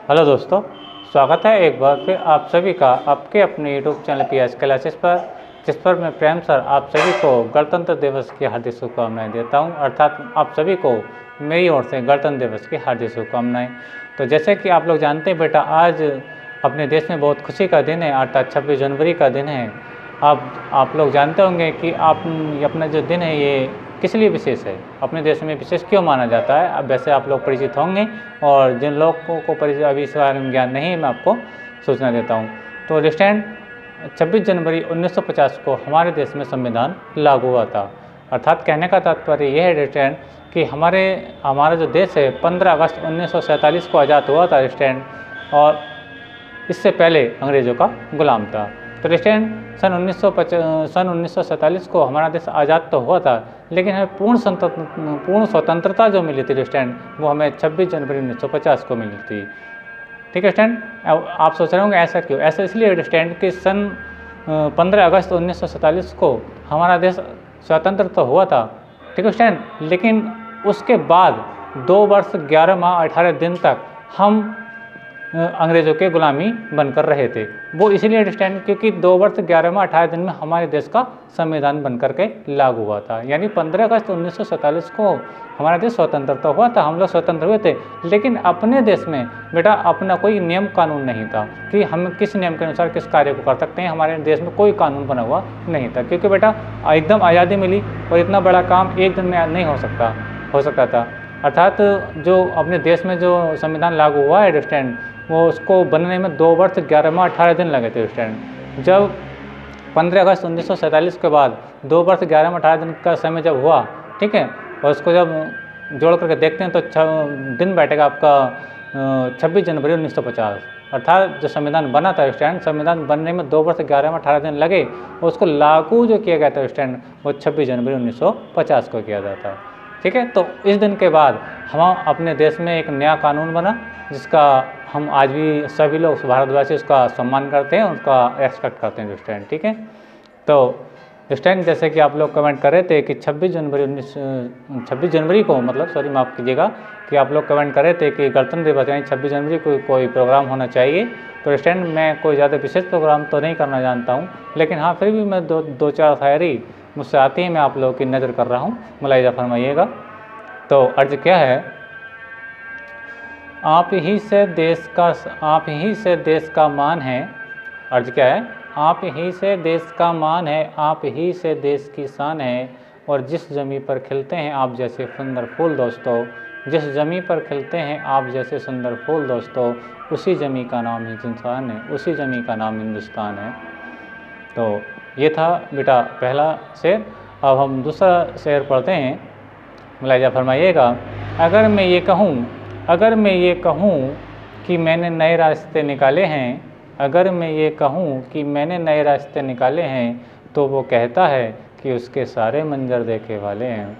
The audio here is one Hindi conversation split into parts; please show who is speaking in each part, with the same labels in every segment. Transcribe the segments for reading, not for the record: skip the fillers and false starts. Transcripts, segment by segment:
Speaker 1: हेलो दोस्तों, स्वागत है एक बार फिर आप सभी का आपके अपने यूट्यूब चैनल पीएस क्लासेस पर, जिस पर मैं प्रेम सर आप सभी को गणतंत्र दिवस की हार्दिक शुभकामनाएं देता हूं। अर्थात आप सभी को मेरी ओर से गणतंत्र दिवस की हार्दिक शुभकामनाएं। तो जैसे कि आप लोग जानते हैं बेटा, आज अपने देश में बहुत खुशी का दिन है, अर्थात 26 जनवरी का दिन है। आप लोग जानते होंगे कि अपना जो दिन है ये किस लिए विशेष है, अपने देश में विशेष क्यों माना जाता है। अब वैसे आप लोग परिचित होंगे, और जिन लोगों को परिचित अभी इस बारे में ज्ञान नहीं है, मैं आपको सूचना देता हूँ। तो रिस्टैंड 26 जनवरी 1950 को हमारे देश में संविधान लागू हुआ था। अर्थात कहने का तात्पर्य यह है रिस्टैंड कि हमारा जो देश है 15 अगस्त 1947 को आज़ाद हुआ था रिस्टैंड, और इससे पहले अंग्रेज़ों का गुलाम था। तो रिस्टैंड सन 1947 को हमारा देश आज़ाद तो हुआ था, लेकिन हमें पूर्ण स्वतंत्रता जो मिली थी रिस्टैंड, वो हमें 26 जनवरी 1950 को मिली थी। ठीक है स्टैंड। आप सोच रहे होंगे ऐसा क्यों? ऐसा इसलिए रिस्टैंड कि सन 15 अगस्त 1947 को हमारा देश स्वतंत्र तो हुआ था, ठीक है स्टैंड, लेकिन उसके बाद 2 वर्ष 11 माह 18 दिन तक हम अंग्रेज़ों के गुलामी बनकर रहे थे। वो इसलिए अंडरस्टैंड क्योंकि 2 वर्ष 11 माह 18 दिन में हमारे देश का संविधान बनकर के लागू हुआ था। यानी 15 अगस्त 1947 को हमारा देश स्वतंत्र तो हुआ था, हम लोग स्वतंत्र हुए थे, लेकिन अपने देश में बेटा अपना कोई नियम कानून नहीं था कि हम किस नियम के अनुसार किस कार्य को कर सकते हैं। हमारे देश में कोई कानून बना हुआ नहीं था, क्योंकि बेटा एकदम आज़ादी मिली और इतना बड़ा काम एक दिन में नहीं हो सकता था। अर्थात जो अपने देश में जो संविधान लागू हुआ है रिस्टैंड, वो उसको बनने में 2 वर्ष 11 माह 18 दिन लगे थे रिस्टैंड। जब 15 अगस्त 1947 के बाद 2 वर्ष 11 माह 18 दिन का समय जब हुआ, ठीक है, और उसको जब जोड़ करके देखते हैं तो दिन बैठेगा आपका 26 जनवरी 1950। अर्थात जो संविधान बना था स्टैंड, संविधान बनने में 2 वर्ष 11 माह 18 दिन लगे, और उसको लागू जो किया गया था स्टैंड, वो 26 जनवरी 1950 को किया गया था। ठीक है, तो इस दिन के बाद हम अपने देश में एक नया कानून बना, जिसका हम आज भी सभी लोग भारतवासी उसका सम्मान करते हैं, उसका एक्सपेक्ट करते हैं स्टैंड। ठीक है, तो स्टैंड जैसे कि आप लोग कमेंट कर रहे थे कि 26 जनवरी को, मतलब सॉरी माफ़ कीजिएगा, कि आप लोग कमेंट कर रहे थे कि गणतंत्र दिवस यानी 26 जनवरी को कोई प्रोग्राम होना चाहिए। तो स्टैंड मैं कोई ज़्यादा विशेष प्रोग्राम तो नहीं करना जानता हूँ, लेकिन हाँ फिर भी मैं दो चार शायरी मुझसे आती है, मैं आप लोगों की नज़र कर रहा हूँ, मुलाहिजा फरमाइएगा। तो अर्ज क्या है, आप ही से देश का मान है। अर्ज क्या है, आप ही से देश का मान है, आप ही से देश की शान है, और जिस ज़मीं पर खिलते हैं आप जैसे सुंदर फूल दोस्तों, जिस ज़मीं पर खिलते हैं आप जैसे सुंदर फूल दोस्तों, उसी ज़मीं का नाम हिंदुस्तान है, उसी ज़मीं का नाम हिंदुस्तान है। तो ये था बेटा पहला शेर। अब हम दूसरा शेर पढ़ते हैं, मुलाहिजा फरमाइएगा। अगर मैं ये कहूँ कि मैंने नए रास्ते निकाले हैं, अगर मैं ये कहूँ कि मैंने नए रास्ते निकाले हैं, तो वो कहता है कि उसके सारे मंजर देखे वाले हैं।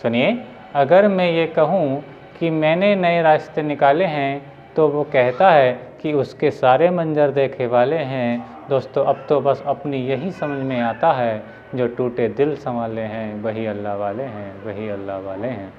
Speaker 1: सुनिए, अगर मैं ये कहूँ कि मैंने नए रास्ते निकाले हैं, तो वो कहता है कि उसके सारे मंजर देखे वाले हैं। दोस्तों, अब तो बस अपनी यही समझ में आता है, जो टूटे दिल संभाले हैं वही अल्लाह वाले हैं, वही अल्लाह वाले हैं।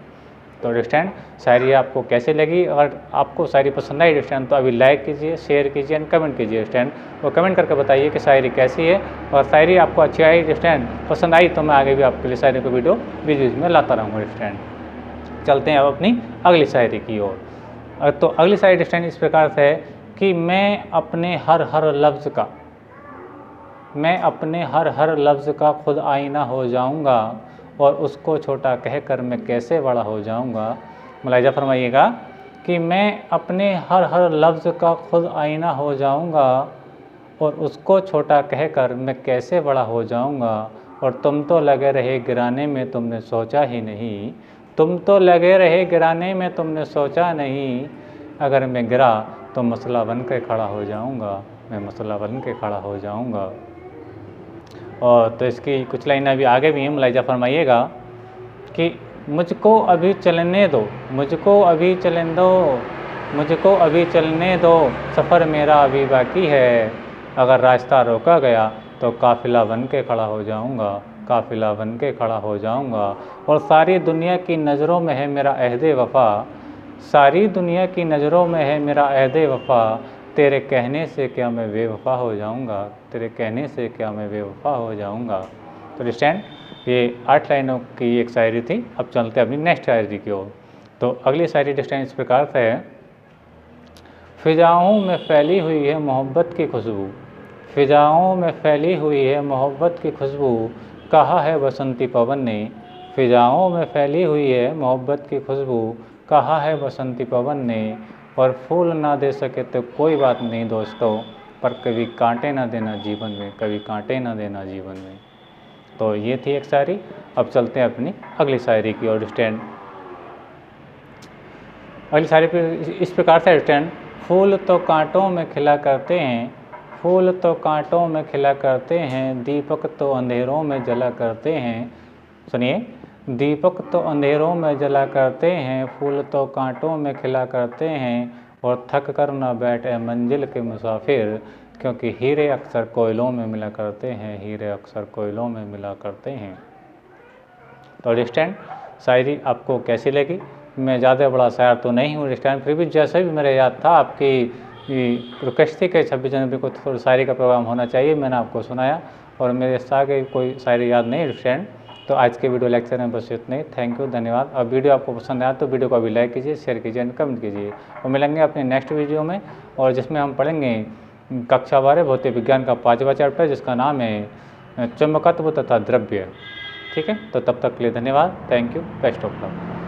Speaker 1: तो रिस्टैंड शायरी आपको कैसे लगी? अगर आपको शायरी पसंद आई रिस्टैंड, तो अभी लाइक कीजिए, शेयर कीजिए एंड कमेंट कीजिए रिस्टैंड, और कमेंट करके बताइए कि शायरी कैसी है। और शायरी आपको अच्छी आई रिस्टैंड, पसंद आई, तो मैं आगे भी आपके लिए शायरी को वीडियोज़ में लाता रहूँगा रिस्टैंड। चलते हैं अब अपनी अगली शायरी की ओर। तो अगली शायरी रिस्टैंड इस प्रकार से है कि मैं अपने हर लफ्ज़ का खुद आईना हो जाऊंगा, और उसको छोटा कहकर मैं कैसे बड़ा हो जाऊंगा। मुलाहिजा फरमाइएगा कि मैं अपने हर लफ्ज़ का खुद आईना हो जाऊंगा, और उसको छोटा कहकर मैं कैसे बड़ा हो जाऊंगा। और तुम तो लगे रहे गिराने में, तुमने सोचा ही नहीं, तुम तो लगे रहे गिराने में, तुमने सोचा नहीं। अगर मैं गिरा तो मसला बन के खड़ा हो जाऊंगा, मैं मसला बन के खड़ा हो जाऊंगा। और तो इसकी कुछ लाइनें अभी आगे भी हैं, मुलाहिजा फरमाइएगा कि मुझको अभी चलने दो, मुझको अभी चलने दो, मुझको अभी चलने दो, सफ़र मेरा अभी बाकी है। अगर रास्ता रोका गया तो काफ़िला बन के खड़ा हो जाऊंगा, काफ़िला बन के खड़ा हो जाऊंगा। और सारी दुनिया की नज़रों में है मेरा अहद वफ़ा, सारी दुनिया की नज़रों में है मेरा अहदे वफा, तेरे कहने से क्या मैं बेवफा हो जाऊंगा, तेरे कहने से क्या मैं बेवफा हो जाऊंगा। तो अंडरस्टैंड, ये 8 लाइनों की एक शायरी थी। अब चलते हैं अपनी नेक्स्ट शायरी की ओर। तो अगली शायरी अंडरस्टैंड इस प्रकार से है। फिजाओं में फैली हुई है मोहब्बत की खुशबू, फिजाओं में फैली हुई है मोहब्बत की खुशबू, कहा है बसंती पवन ने, फिजाओं में फैली हुई है मोहब्बत की खुशबू, कहा है बसंती पवन ने, और फूल ना दे सके तो कोई बात नहीं दोस्तों, पर कभी कांटे ना देना जीवन में, कभी कांटे ना देना जीवन में। तो ये थी एक शायरी। अब चलते हैं अपनी अगली शायरी की ओर। स्टैंड अगली शायरी पे इस प्रकार से स्टैंड। फूल तो कांटों में खिला करते हैं, फूल तो कांटों में खिला करते हैं, दीपक तो अंधेरों में जला करते हैं। सुनिए, दीपक तो अंधेरों में जला करते हैं, फूल तो कांटों में खिला करते हैं, और थक कर न बैठे मंजिल के मुसाफिर, क्योंकि हीरे अक्सर कोयलों में मिला करते हैं, हीरे अक्सर कोयलों में मिला करते हैं। तो अंडरस्टैंड, शायरी आपको कैसी लगी? मैं ज़्यादा बड़ा शायर तो नहीं हूँ अंडरस्टैंड, फिर भी जैसे भी मेरे याद था, आपकी रिक्वेस्ट थी कि 26 जनवरी को थोड़ा शायरी का प्रोग्राम होना चाहिए, मैंने आपको सुनाया, और मेरे आगे कोई शायरी याद नहीं अंडरस्टैंड। तो आज के वीडियो लेक्चर में बस इतना ही। थैंक यू, धन्यवाद। और वीडियो आपको पसंद आया तो वीडियो को अभी लाइक कीजिए, शेयर कीजिए एंड कमेंट कीजिए, और मिलेंगे अपने नेक्स्ट वीडियो में, और जिसमें हम पढ़ेंगे कक्षा 12 भौतिक विज्ञान का 5वां चैप्टर, जिसका नाम है चुंबकत्व तथा द्रव्य। ठीक है, तो तब तक के लिए धन्यवाद। Thank you, best of luck.